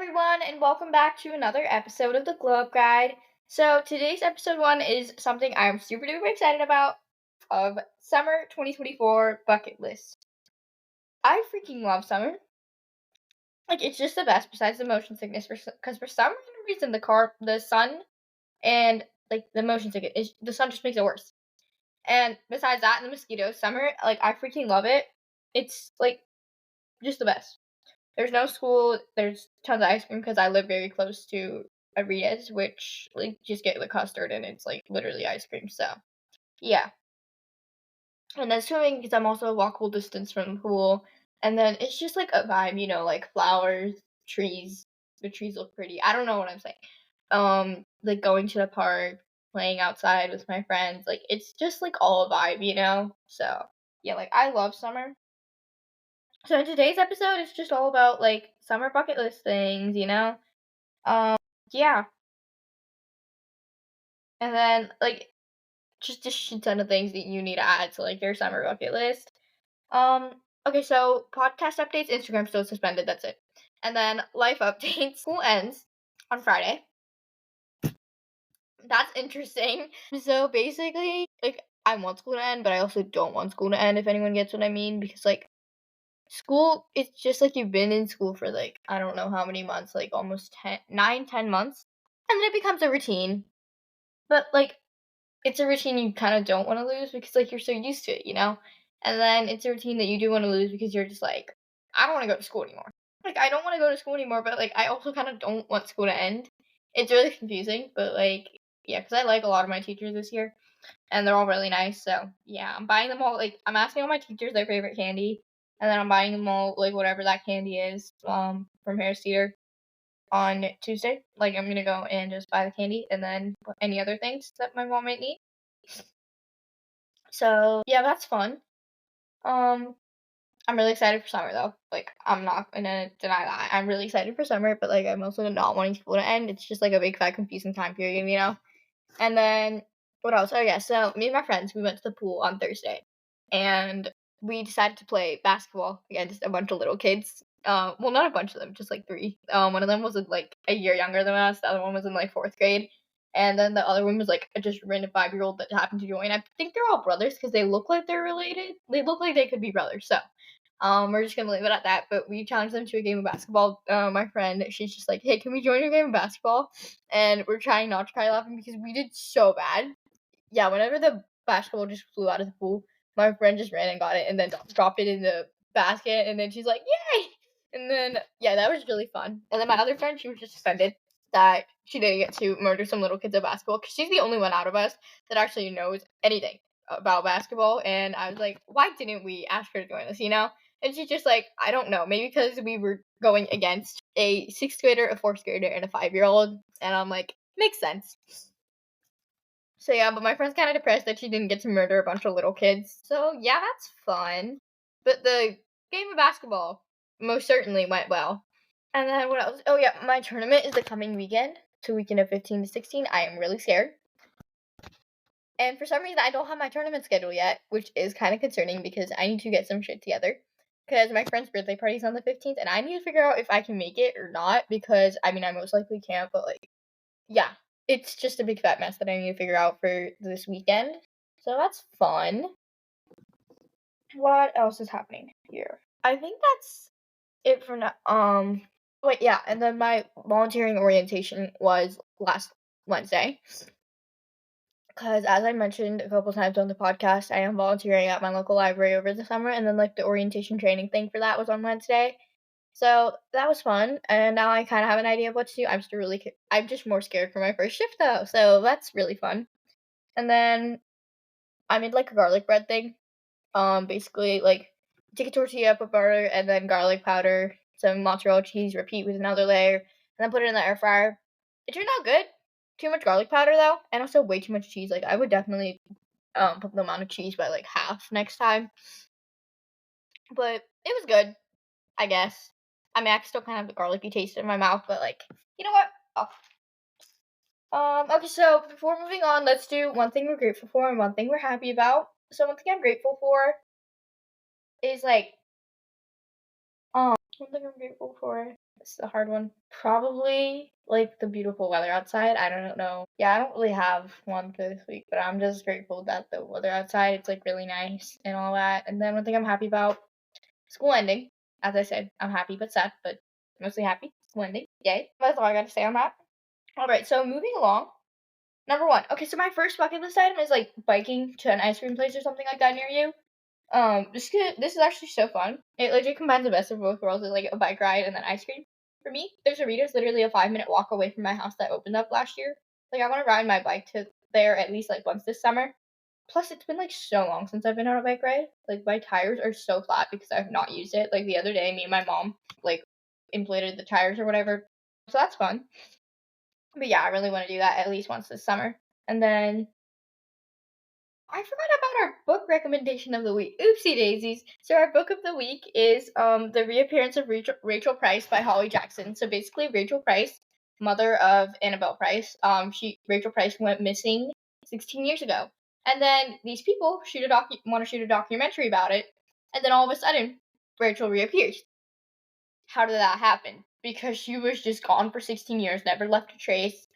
everyone, and welcome back to another episode of the Glow Up Guide. So today's episode 1 is something I'm super duper excited about of summer 2024 bucket list. I freaking love summer. Like, it's just the best besides the motion sickness because for some reason the sun and like the motion sickness, the sun just makes it worse. And besides that and the mosquitoes, summer, like, I freaking love it. It's like just the best. There's no school. There's tons of ice cream because I live very close to Aritas, which like just get the custard and it's like literally ice cream. So yeah, and then swimming because I'm also a walkable distance from the pool, and then it's just like a vibe, like flowers, trees. The trees look pretty. I don't know what I'm saying. Like going to the park, playing outside with my friends. Like it's just like all a vibe. So yeah, like I love summer. So today's episode is just all about like summer bucket list things. Um, yeah. And then like just a shit ton of things that you need to add to like your summer bucket list. Um, okay, so podcast updates, Instagram still suspended, that's it. And then life updates. School ends on Friday. That's interesting. So basically, like I want school to end, but I also don't want school to end if anyone gets what I mean, because like school, it's just like you've been in school for like I don't know how many months, like almost 10 months, and then it becomes a routine. But like it's a routine you kind of don't want to lose because like you're so used to it. And then it's a routine that you do want to lose because you're just like I don't want to go to school anymore. Like I don't want to go to school anymore, but like I also kind of don't want school to end. It's really confusing, but like yeah, because I like a lot of my teachers this year and they're all really nice. So yeah, I'm buying them all. Like I'm asking all my teachers their favorite candy, and then I'm buying them all like whatever that candy is from Harris Teeter on Tuesday. Like I'm gonna go and just buy the candy and then any other things that my mom might need. So yeah, that's fun. Um, I'm really excited for summer though. Like I'm not gonna deny that. I'm really excited for summer, but like I'm also not wanting school to end. It's just like a big fat confusing time period. And then what else? Oh yeah, so me and my friends we went to the pool on Thursday, and we decided to play basketball against a bunch of little kids. Well, not a bunch of them, just like three. One of them was like a year younger than us. The other one was in like 4th grade, and then the other one was like a just random 5-year-old that happened to join. I think they're all brothers because they look like they're related. They look like they could be brothers. So we're just gonna leave it at that. But we challenged them to a game of basketball. My friend, she's just like, "Hey, can we join a game of basketball?" And we're trying not to cry laughing because we did so bad. Yeah, whenever the basketball just flew out of the pool, my friend just ran and got it and then dropped it in the basket. And then she's like, "Yay!" And then yeah, that was really fun. And then my other friend, she was just offended that she didn't get to murder some little kids at basketball because she's the only one out of us that actually knows anything about basketball. And I was like, why didn't we ask her to join us? And she's just like, I don't know, maybe because we were going against a 6th grader, a 4th grader, and a 5-year-old. And I'm like, makes sense. So yeah, but my friend's kind of depressed that she didn't get to murder a bunch of little kids. So yeah, that's fun. But the game of basketball most certainly went well. And then what else? Oh yeah, my tournament is the coming weekend. So weekend of 15 to 16. I am really scared. And for some reason, I don't have my tournament schedule yet, which is kind of concerning because I need to get some shit together. Because my friend's birthday party's on the 15th, and I need to figure out if I can make it or not. Because, I mean, I most likely can't, but, like, yeah. It's just a big fat mess that I need to figure out for this weekend. So that's fun. What else is happening here? I think that's it for now. Wait, yeah, and then my volunteering orientation was last Wednesday. Because as I mentioned a couple times on the podcast, I am volunteering at my local library over the summer, and then like the orientation training thing for that was on Wednesday. So that was fun, and now I kind of have an idea of what to do. I'm just more scared for my first shift though, so that's really fun. And then I made like a garlic bread thing. Basically like take a tortilla, put butter, and then garlic powder, some mozzarella cheese, repeat with another layer, and then put it in the air fryer. It turned out good. Too much garlic powder though, and also way too much cheese. Like I would definitely put the amount of cheese by like half next time. But it was good, I guess. I mean, I still kind of have the garlicky taste in my mouth, but like, you know what? Okay, so before moving on, let's do one thing we're grateful for and one thing we're happy about. So one thing I'm grateful for is like, one thing I'm grateful for. It's the hard one. Probably, like, the beautiful weather outside. I don't know. Yeah, I don't really have one for this week, but I'm just grateful that the weather outside, it's, like, really nice and all that. And then one thing I'm happy about, school ending. As I said, I'm happy but sad, but mostly happy. School ending. Yay. That's all I got to say on that. Alright, so moving along. Number 1. Okay, so my first bucket list item is, like, biking to an ice cream place or something like that near you. This is actually so fun. It legit combines the best of both worlds, with, like, a bike ride and then ice cream. For me, there's a Rita's literally a 5-minute walk away from my house that opened up last year. Like, I want to ride my bike to there at least, like, once this summer. Plus, it's been, like, so long since I've been on a bike ride. Like, my tires are so flat because I've not used it. Like, the other day, me and my mom, like, inflated the tires or whatever. So that's fun. But yeah, I really want to do that at least once this summer. And then I forgot about our book recommendation of the week. Oopsie daisies. So our book of the week is The Reappearance of Rachel Price by Holly Jackson. So basically, Rachel Price, mother of Annabelle Price, Rachel Price went missing 16 years ago. And then these people want to shoot a documentary about it. And then all of a sudden, Rachel reappears. How did that happen? Because she was just gone for 16 years, never left a trace.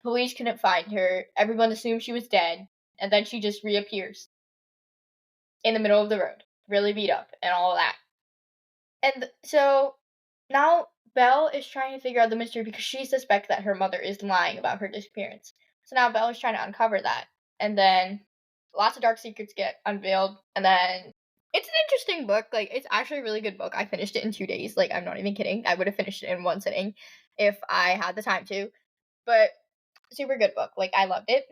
Police couldn't find her. Everyone assumed she was dead. And then she just reappears in the middle of the road, really beat up and all of that. And so now Belle is trying to figure out the mystery because she suspects that her mother is lying about her disappearance. So now Belle is trying to uncover that. And then lots of dark secrets get unveiled. And then it's an interesting book. Like, it's actually a really good book. I finished it in 2 days. Like, I'm not even kidding. I would have finished it in one sitting if I had the time to. But super good book. Like, I loved it.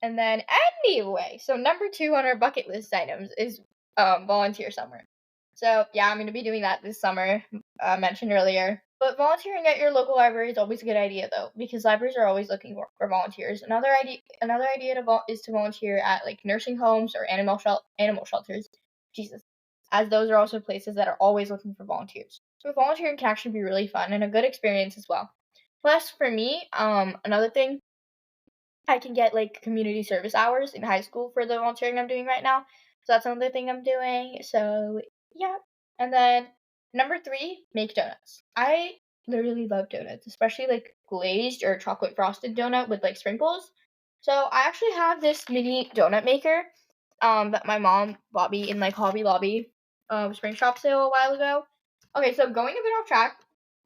And then anyway, so number 2 on our bucket list items is volunteer summer. So yeah, I'm going to be doing that this summer, mentioned earlier. But volunteering at your local library is always a good idea though, because libraries are always looking for volunteers. Another idea is to volunteer at like nursing homes or animal shelters. Jesus, as those are also places that are always looking for volunteers. So volunteering can actually be really fun and a good experience as well. Plus, for me, another thing, I can get like community service hours in high school for the volunteering I'm doing right now. So that's another thing I'm doing. So yeah. And then number 3, make donuts. I literally love donuts, especially like glazed or chocolate frosted donut with like sprinkles. So I actually have this mini donut maker that my mom bought me in like Hobby Lobby spring shop sale a while ago. Okay, so going a bit off track,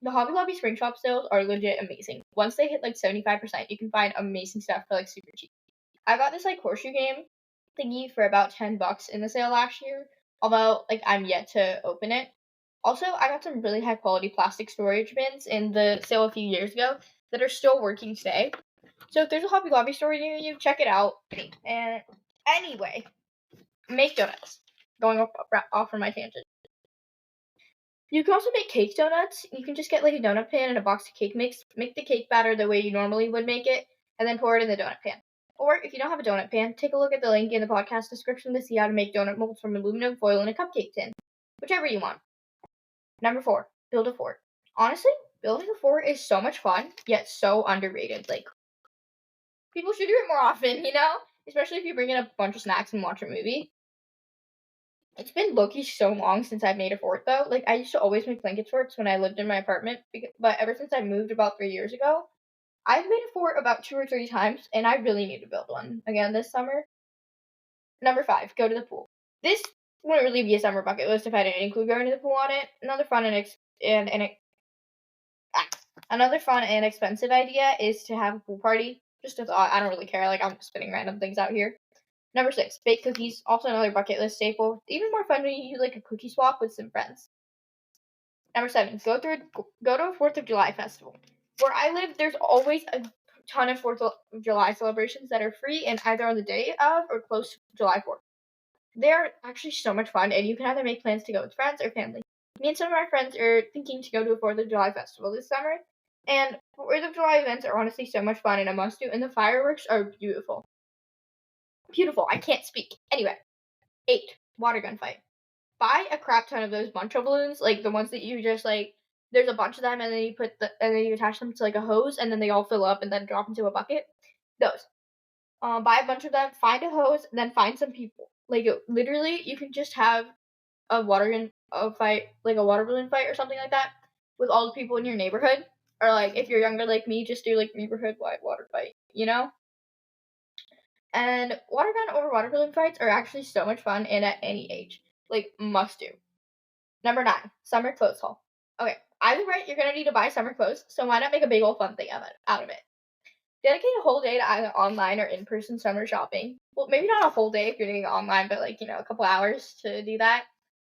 the Hobby Lobby spring shop sales are legit amazing. Once they hit like 75%, you can find amazing stuff for like super cheap. I got this like horseshoe game thingy for about $10 in the sale last year, although like I'm yet to open it. Also, I got some really high quality plastic storage bins in the sale a few years ago that are still working today. So if there's a Hobby Lobby store near you, check it out. And anyway, make donuts. Going off from my tangent. You can also make cake donuts. You can just get like a donut pan and a box of cake mix. Make the cake batter the way you normally would make it, and then pour it in the donut pan. Or if you don't have a donut pan, take a look at the link in the podcast description to see how to make donut molds from aluminum foil in a cupcake tin. Whichever you want. Number 4, build a fort. Honestly, building a fort is so much fun, yet so underrated. Like, people should do it more often, you know? Especially if you bring in a bunch of snacks and watch a movie. It's been low-key so long since I've made a fort, though. Like, I used to always make blanket forts when I lived in my apartment, but ever since I moved about 3 years ago, I've made a fort about 2 or 3 times, and I really need to build one again this summer. Number 5, go to the pool. This wouldn't really be a summer bucket list if I didn't include going to the pool on it. Another fun and expensive idea is to have a pool party. Just a thought. I don't really care. Like, I'm just spitting random things out here. Number 6, bake cookies. Also another bucket list staple. Even more fun when you do like a cookie swap with some friends. Number 7, go to a 4th of July festival. Where I live, there's always a ton of 4th of July celebrations that are free and either on the day of or close to July 4th. They're actually so much fun, and you can either make plans to go with friends or family. Me and some of my friends are thinking to go to a 4th of July festival this summer, and 4th of July events are honestly so much fun and a must-do, and the fireworks are beautiful. Beautiful, I can't speak. Anyway, 8, water gun fight. Buy a crap ton of those buncho balloons, like the ones that you just like, there's a bunch of them and then you attach them to like a hose and then they all fill up and then drop into a bucket. Those. Buy a bunch of them, find a hose, and then find some people. Like, literally, you can just have a water balloon fight or something like that. with all the people in your neighborhood. Or, like, if you're younger like me, just do, like, neighborhood-wide water fight, you know? And water gun or water balloon fights are actually so much fun and at any age. Like, must do. Number 9, summer clothes haul. Okay, either way, you're gonna need to buy summer clothes, so why not make a big old fun thing out of it? Dedicate a whole day to either online or in-person summer shopping. Well, maybe not a whole day if you're doing it online, but like, a couple hours to do that.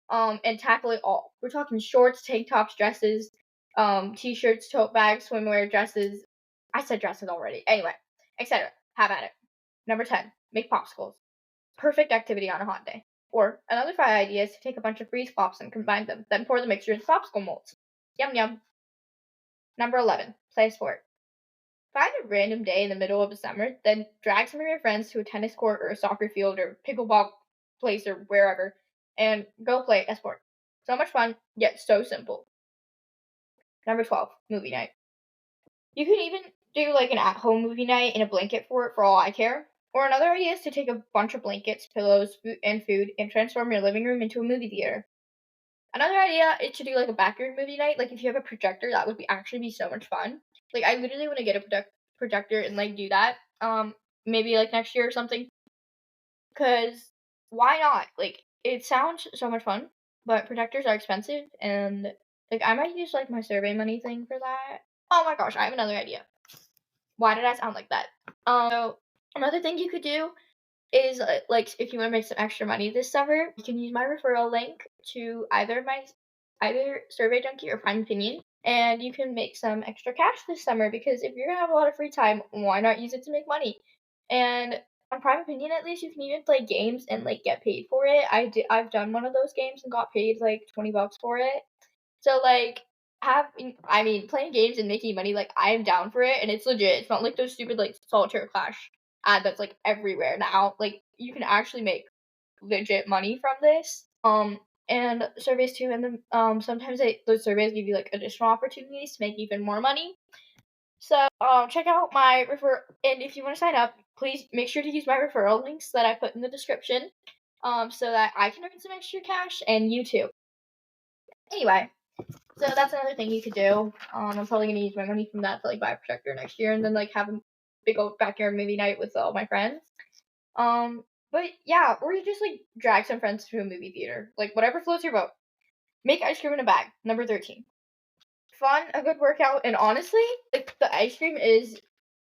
And tackle it all. We're talking shorts, tank tops, dresses, t-shirts, tote bags, swimwear, dresses. I said dresses already. Anyway, etc. Have at it. Number 10, make popsicles. Perfect activity on a hot day. Or another 5 idea is to take a bunch of freeze pops and combine them, then pour the mixture into popsicle molds. Yum yum. Number 11, play a sport. Find a random day in the middle of the summer, then drag some of your friends to a tennis court or a soccer field or pickleball place or wherever, and go play a sport. So much fun, yet so simple. Number 12, movie night. You can even do like an at-home movie night in a blanket fort for all I care. Or another idea is to take a bunch of blankets, pillows, and food and transform your living room into a movie theater. Another idea is to do like a backyard movie night. Like if you have a projector, that would actually be so much fun. Like I literally want to get a projector and like do that. Maybe like next year or something. Cause why not? Like it sounds so much fun, but projectors are expensive, and like I might use like my survey money thing for that. Oh my gosh, I have another idea. Why did I sound like that? So another thing you could do is like if you want to make some extra money this summer, you can use my referral link to either Survey Junkie or Prime Opinion, and you can make some extra cash this summer because if you're gonna have a lot of free time, why not use it to make money? And on Prime Opinion, at least you can even play games and like get paid for it. I've done one of those games and got paid like $20 for it. So like playing games and making money, like I am down for it, and it's legit. It's not like those stupid like Solitaire Clash ad that's like everywhere now. Like you can actually make legit money from this. And surveys too, and then sometimes those surveys give you like additional opportunities to make even more money. So check out my and if you want to sign up, please make sure to use my referral links that I put in the description, so that I can earn some extra cash and you too. Anyway, so that's another thing you could do. I'm probably gonna use my money from that to like buy a projector next year, and then like have a big old backyard movie night with all my friends. But yeah, or you just like drag some friends to a movie theater, like whatever floats your boat. Make ice cream in a bag. Number 13. Fun, a good workout, and honestly, like the ice cream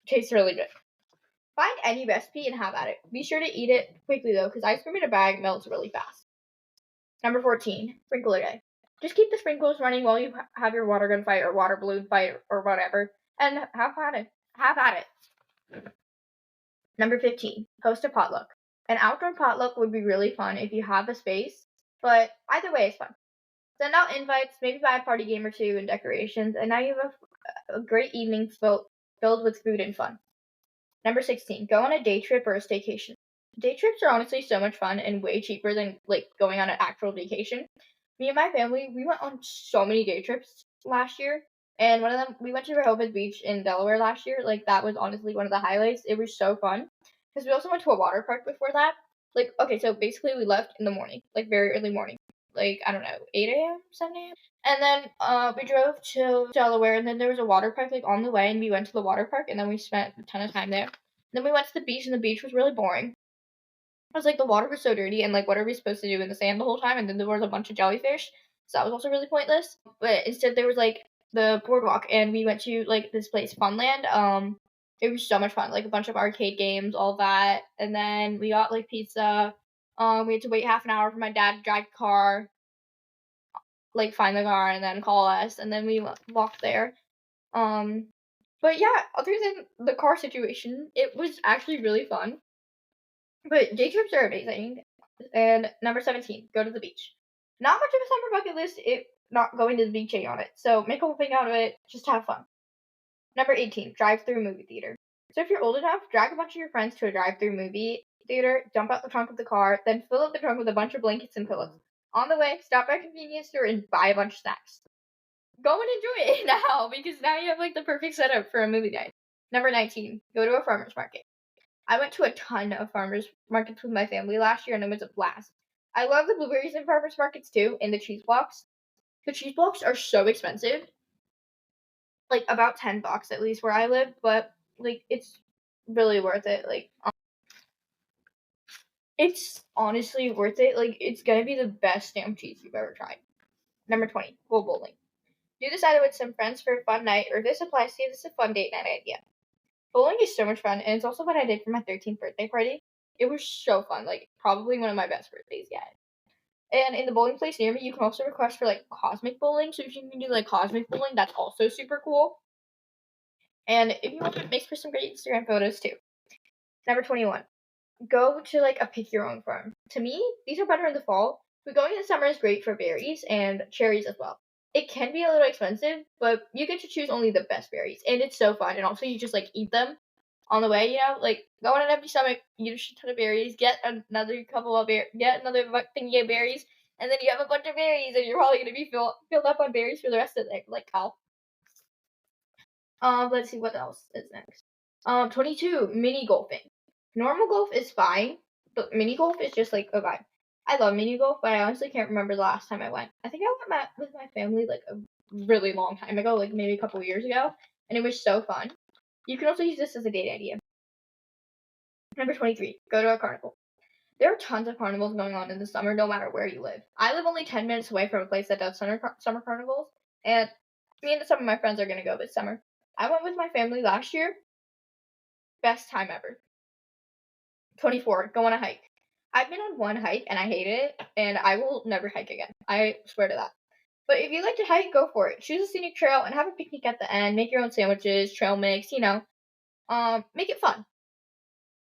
tastes really good. Find any recipe and have at it. Be sure to eat it quickly though, because ice cream in a bag melts really fast. Number 14, sprinkler day. Just keep the sprinkles running while you have your water gun fight or water balloon fight or whatever, and have at it. Have at it. Number 15, host a potluck. An outdoor potluck would be really fun if you have the space, but either way is fun. Send out invites, maybe buy a party game or two and decorations, and now you have a great evening filled with food and fun. Number 16, go on a day trip or a staycation. Day trips are honestly so much fun and way cheaper than like going on an actual vacation. Me and my family, we went on so many day trips last year, and one of them, we went to Rehoboth Beach in Delaware last year. Like that was honestly one of the highlights. It was so fun because we also went to a water park before that. Like okay, so basically we left in the morning, like very early morning, like I don't know, 8 a.m., 7 a.m. And then we drove to Delaware, and then there was a water park like on the way, and we went to the water park, and then we spent a ton of time there. Then we went to the beach, and the beach was really boring. I was like, the water was so dirty, and like, what are we supposed to do in the sand the whole time? And then there was a bunch of jellyfish, so that was also really pointless. But instead, there was like the boardwalk, and we went to like this place, Funland. It was so much fun, like a bunch of arcade games, all that. And then we got like pizza. We had to wait half an hour for my dad to drive the car, like find the car, and then call us, and then we walked there. But yeah, other than the car situation, it was actually really fun. But day trips are amazing. And number 17, go to the beach. Not much of a summer bucket list if not going to the beach ain't on it. So make a whole thing out of it. Just have fun. Number 18, drive-through movie theater. So if you're old enough, drag a bunch of your friends to a drive-through movie theater, dump out the trunk of the car, then fill up the trunk with a bunch of blankets and pillows. On the way, stop by a convenience store and buy a bunch of snacks. Go and enjoy it now, because now you have like the perfect setup for a movie night. Number 19, go to a farmer's market. I went to a ton of farmers markets with my family last year, and it was a blast. I love the blueberries in farmers markets too, and the cheese blocks. The cheese blocks are so expensive, like about $10 at least where I live, but like it's really worth it. Like it's honestly worth it. Like it's gonna be the best damn cheese you've ever tried. Number 20, go bowling. Do this either with some friends for a fun night, or if this applies to you, this is a fun date night idea. Bowling is so much fun, and it's also what I did for my 13th birthday party. It was so fun, like probably one of my best birthdays yet. And in the bowling place near me, you can also request for like cosmic bowling. So if you can do like cosmic bowling, that's also super cool. And if you want, it makes for some great Instagram photos too. Number 21, go to like a pick your own farm. To me, these are better in the fall, but going in the summer is great for berries and cherries as well. It can be a little expensive, but you get to choose only the best berries, and it's so fun. And also, you just like eat them on the way. Like go on an empty stomach, eat a shit ton of berries, get another couple of get another thingy of berries, and then you have a bunch of berries, and you're probably gonna be filled up on berries for the rest of the day. Like how? Let's see what else is next. 22, mini golfing. Normal golf is fine, but mini golf is just like a vibe. I love mini golf, but I honestly can't remember the last time I went. I think I went with my family like a really long time ago, like maybe a couple of years ago, and it was so fun. You can also use this as a date idea. Number 23, go to a carnival. There are tons of carnivals going on in the summer, no matter where you live. I live only 10 minutes away from a place that does summer carnivals, and me and some of my friends are going to go this summer. I went with my family last year. Best time ever. 24, go on a hike. I've been on one hike and I hated it, and I will never hike again. I swear to that. But if you like to hike, go for it. Choose a scenic trail and have a picnic at the end. Make your own sandwiches, trail mix, make it fun.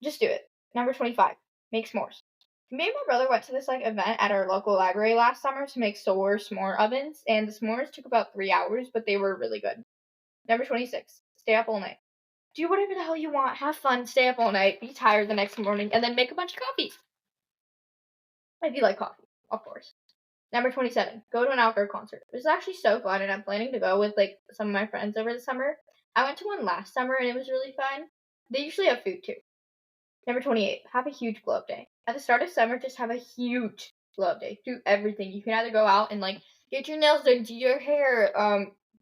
Just do it. Number 25, make s'mores. Me and my brother went to this like event at our local library last summer to make s'more ovens, and the s'mores took about 3 hours, but they were really good. Number 26, stay up all night. Do whatever the hell you want, have fun, stay up all night, be tired the next morning, and then make a bunch of coffees. If you like coffee, of course. Number 27, go to an outdoor concert. It was actually so fun, and I'm planning to go with like some of my friends over the summer. I went to one last summer, and it was really fun. They usually have food too. Number 28, have a huge glow up day. At the start of summer, just have a huge glow up day. Do everything. You can either go out and like get your nails done, do your hair,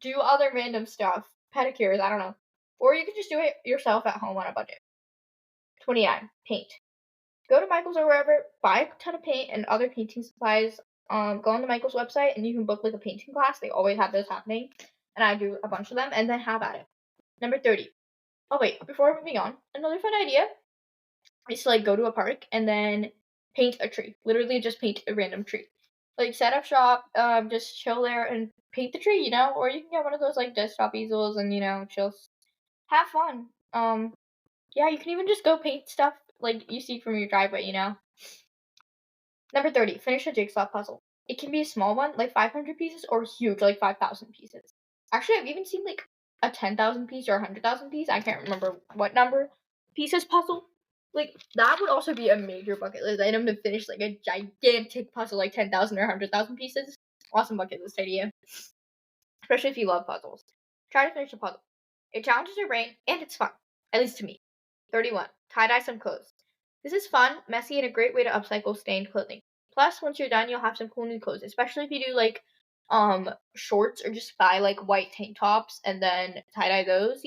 do other random stuff, pedicures, I don't know. Or you can just do it yourself at home on a budget. 29, paint. Go to Michael's or wherever, buy a ton of paint and other painting supplies. Go on the Michael's website and you can book like a painting class. They always have those happening. And I do a bunch of them, and then have at it. Number 30. Oh wait, before moving on, another fun idea is to like go to a park and then paint a tree. Literally just paint a random tree. Like set up shop, just chill there and paint the tree, or you can get one of those like desktop easels and chill. Have fun. Yeah, you can even just go paint stuff like you see from your driveway. Number 30, finish a jigsaw puzzle. It can be a small one, like 500 pieces, or huge, like 5,000 pieces. Actually, I've even seen like a 10,000 piece or 100,000 piece. I can't remember what number pieces puzzle. Like, that would also be a major bucket list item to finish like a gigantic puzzle, like 10,000 or 100,000 pieces. Awesome bucket list idea. Especially if you love puzzles. Try to finish a puzzle. It challenges your brain, and it's fun. At least to me. 31. Tie-dye some clothes. This is fun, messy, and a great way to upcycle stained clothing. Plus, once you're done, you'll have some cool new clothes, especially if you do like shorts or just buy like white tank tops and then tie-dye those,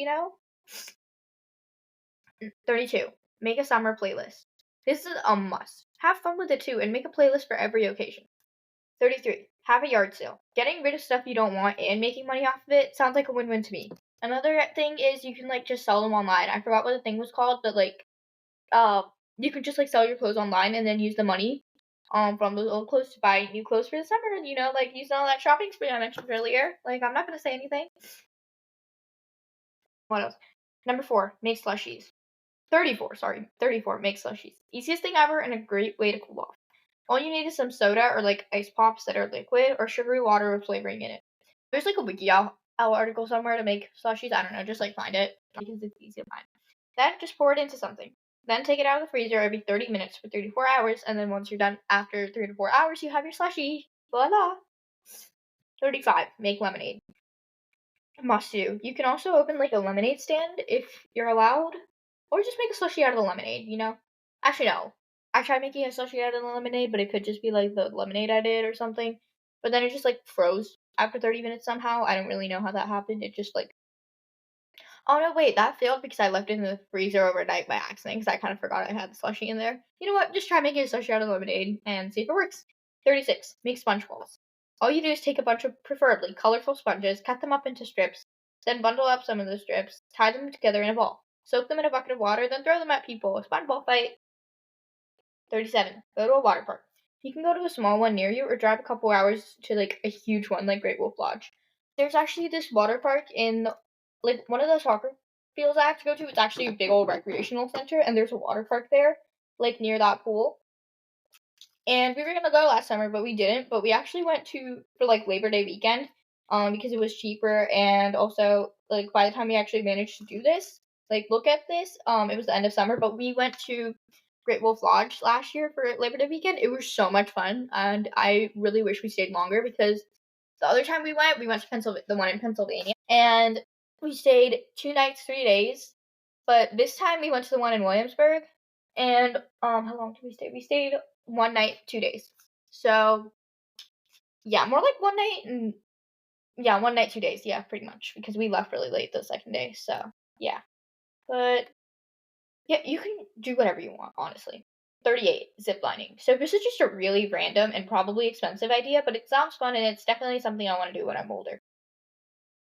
32. Make a summer playlist. This is a must. Have fun with it too and make a playlist for every occasion. 33. Have a yard sale. Getting rid of stuff you don't want and making money off of it sounds like a win-win to me. Another thing is you can like just sell them online. I forgot what the thing was called, but like you could just like sell your clothes online and then use the money from those old clothes to buy new clothes for the summer, and like use all that shopping spree I mentioned earlier. Like I'm not gonna say anything. What else? Number 4, make slushies. 34, make slushies. Easiest thing ever and a great way to cool off. All you need is some soda or like ice pops that are liquid or sugary water with flavoring in it. There's like a wiki article somewhere to make slushies. I don't know, just like find it because it's easy to find. Then just pour it into something. Then take it out of the freezer every 30 minutes for 3 to 4 hours, and then once you're done after 3 to 4 hours, you have your slushie. Voila! 35, make lemonade. Must do. You can also open like a lemonade stand if you're allowed, or just make a slushie out of the lemonade, Actually, no. I tried making a slushie out of the lemonade, but it could just be like the lemonade I did or something. But then it just like froze after 30 minutes somehow. I don't really know how that happened. It just like Oh, no, wait, that failed because I left it in the freezer overnight by accident because I kind of forgot I had the slushie in there. You know what? Just try making a slushie out of lemonade and see if it works. 36. Make sponge balls. All you do is take a bunch of preferably colorful sponges, cut them up into strips, then bundle up some of the strips, tie them together in a ball. Soak them in a bucket of water, then throw them at people. A sponge ball fight. 37. Go to a water park. You can go to a small one near you or drive a couple hours to like a huge one like Great Wolf Lodge. There's actually this water park in like one of the soccer fields I have to go to. It's actually a big old recreational center and there's a water park there, like near that pool. And we were gonna go last summer, but we didn't. But we actually went to for like Labor Day weekend, because it was cheaper and also like by the time we actually managed to do this, like look at this, it was the end of summer, but we went to Great Wolf Lodge last year for Labor Day weekend. It was so much fun, and I really wish we stayed longer because the other time we went to Pennsylvania, the one in Pennsylvania, and we stayed 2 nights, 3 days. But this time we went to the one in Williamsburg, and how long did we stay? We stayed 1 night, 2 days. So yeah, more like 1 night and yeah, 1 night, 2 days. Yeah, pretty much because we left really late the second day. So yeah, but yeah, you can do whatever you want, honestly. 38. Zip lining. So this is just a really random and probably expensive idea, but it sounds fun and it's definitely something I want to do when I'm older.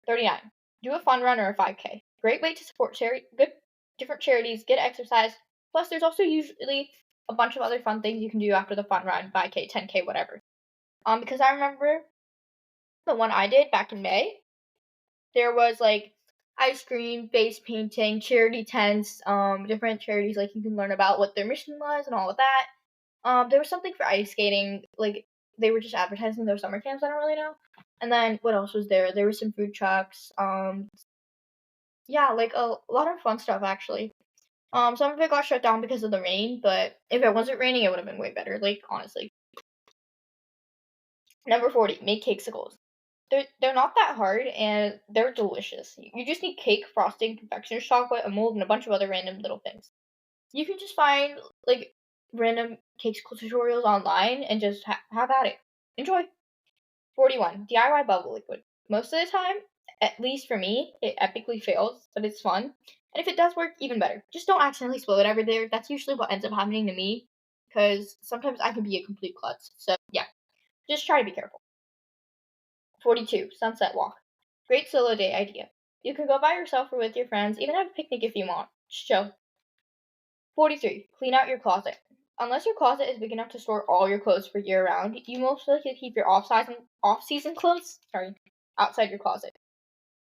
39. Do a fun run or a 5K. Great way to support good different charities, get exercise. Plus, there's also usually a bunch of other fun things you can do after the fun run, 5K, 10K, whatever. Because I remember the one I did back in May, there was like ice cream, face painting, charity tents, different charities like you can learn about what their mission was and all of that. There was something for ice skating, like they were just advertising their summer camps, I don't really know. And then what else was there? There was some food trucks, yeah, like a lot of fun stuff actually. Some of it got shut down because of the rain, but if it wasn't raining, it would have been way better, like honestly. Number 40, make cakesicles. They're not that hard and they're delicious. You just need cake, frosting, confectioner's chocolate, a mold, and a bunch of other random little things. You can just find like random cakesicle tutorials online and just have at it. Enjoy. 41. DIY bubble liquid. Most of the time, at least for me, it epically fails, but it's fun. And if it does work, even better. Just don't accidentally spill it everywhere. That's usually what ends up happening to me, because sometimes I can be a complete klutz. So yeah, just try to be careful. 42. Sunset walk. Great solo day idea. You can go by yourself or with your friends, even have a picnic if you want. Just chill. 43. Clean out your closet. Unless your closet is big enough to store all your clothes for year round, you most likely keep your off-season clothes outside your closet.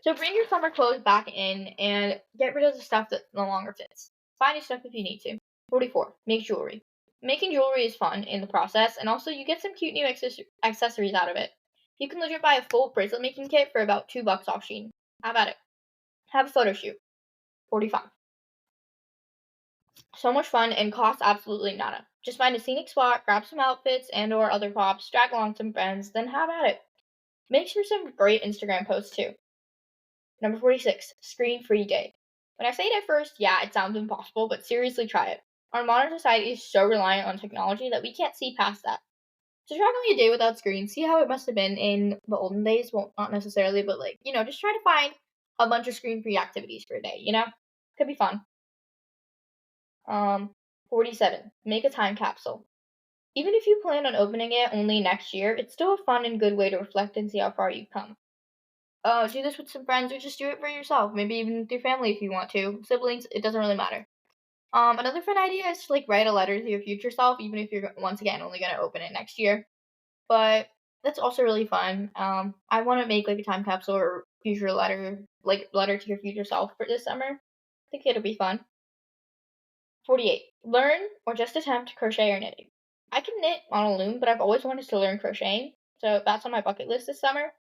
So bring your summer clothes back in and get rid of the stuff that no longer fits. Find new stuff if you need to. 44. Make jewelry. Making jewelry is fun in the process, and also you get some cute new accessories out of it. You can legit buy a full bracelet making kit for about $2 off Shein. How about it? Have a photo shoot. 45. So much fun and costs absolutely nada. Just find a scenic spot, grab some outfits and or other props, drag along some friends, then have at it. Make for some great Instagram posts too. Number 46, screen-free day. When I say it at first, yeah, it sounds impossible, but seriously try it. Our modern society is so reliant on technology that we can't see past that. So try going a day without screens, see how it must have been in the olden days. Well, not necessarily, but like, just try to find a bunch of screen-free activities for a day, Could be fun. 47. Make a time capsule. Even if you plan on opening it only next year, it's still a fun and good way to reflect and see how far you've come. Do this with some friends or just do it for yourself. Maybe even with your family if you want to. Siblings, it doesn't really matter. Another fun idea is to like write a letter to your future self, even if you're once again only gonna open it next year. But that's also really fun. I want to make like a time capsule or future letter, like letter to your future self for this summer. I think it'll be fun. 48. Learn or just attempt crochet or knitting. I can knit on a loom, but I've always wanted to learn crocheting, so that's on my bucket list this summer.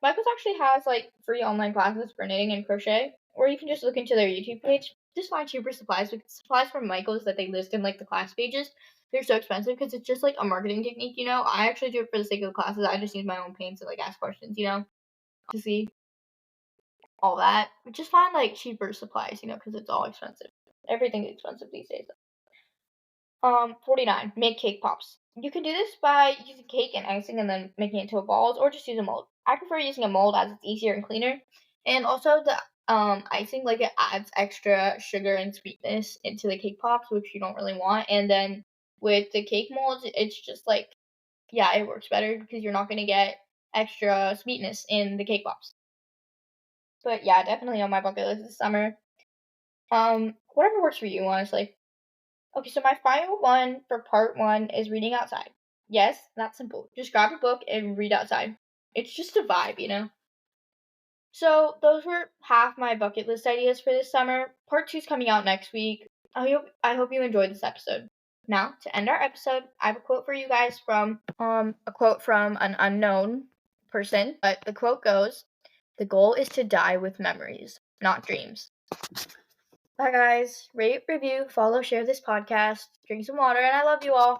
Michael's actually has like free online classes for knitting and crochet, or you can just look into their YouTube page. Just find cheaper supplies because supplies from Michael's that they list in like the class pages, they're so expensive because it's just like a marketing technique, I actually do it for the sake of the classes. I just use my own paints and like ask questions, to see all that. But just find like cheaper supplies, because it's all expensive. Everything's expensive these days. 49. Make cake pops. You can do this by using cake and icing and then making it into balls, or just use a mold. I prefer using a mold as it's easier and cleaner. And also, the icing, like, it adds extra sugar and sweetness into the cake pops, which you don't really want. And then with the cake molds, it's just like, yeah, it works better because you're not gonna get extra sweetness in the cake pops. But yeah, definitely on my bucket list this summer. Whatever works for you, honestly. Okay, so my final one for part one is reading outside. Yes, that's simple. Just grab a book and read outside. It's just a vibe, you know? So those were half my bucket list ideas for this summer. Part two's coming out next week. I hope you enjoyed this episode. Now, to end our episode, I have a quote for you guys from a quote from an unknown person, but the quote goes, "The goal is to die with memories, not dreams." Bye guys. Rate, review, follow, share this podcast, drink some water, and I love you all.